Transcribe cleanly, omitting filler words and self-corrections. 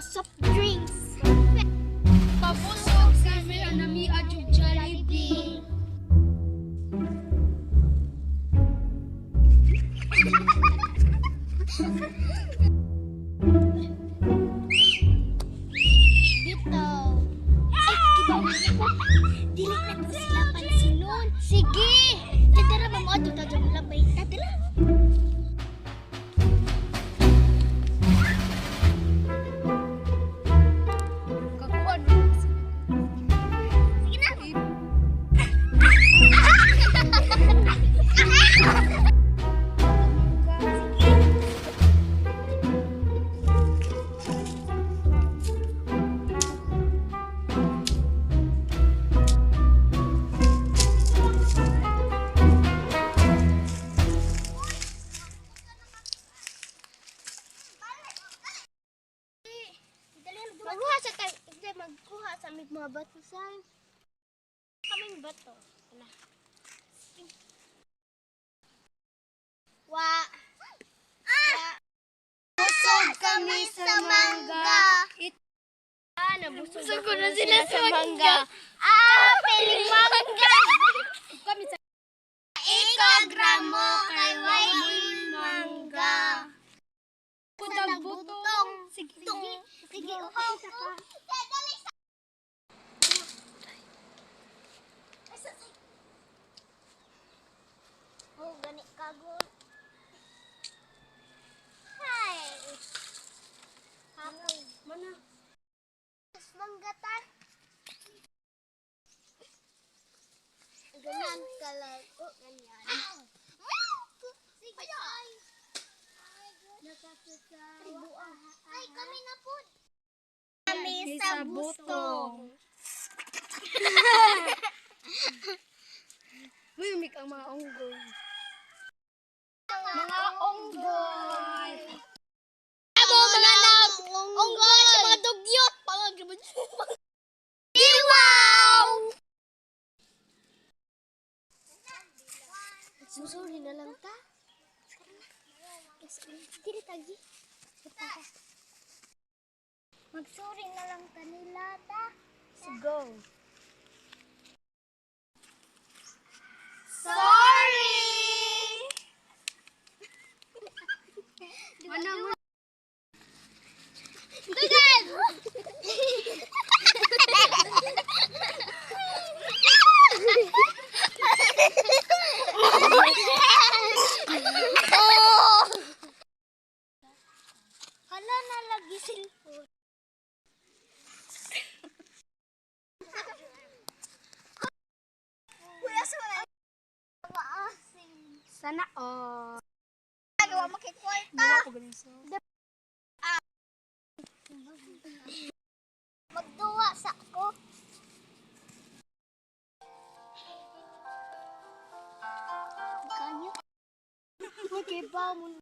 Soft drinks. Pabusog kami ang nami at yung Jollibee. Dito. Dili na ko sila pansinon. Sige. Tadara mo mo ito. Tadara mo labay. Tadara. Magkuha sa aming mga bato sa kaming bato. Wa. Busog kami sa mangga. Nabusog ko na sila sa mangga. Piling mangga. Kami sa ikagramo kay waling mangga. Putang butong. Sige. Sige. Oh, gani kago. Hi. Hapon. Mana? Manggatan. Ganyan kalago. Ganyan. Sige. Nakakatawa. Ay, kami na po. Kami sa butong. Mimik ang mga unggoy. Mga unggoy. Amo mga unggoy, mga dugyot, Iwaw! Susuri na lang ta. Dili tagi. Magsuri na lang kanila ta. Let's go. Sorry! Mana mo? Tugan! Hala na lagi cellphone. Sana all. Gawa makikwarta. Gawa ko ganito. Magduwa sa ako. Kanyo. Magiba mo.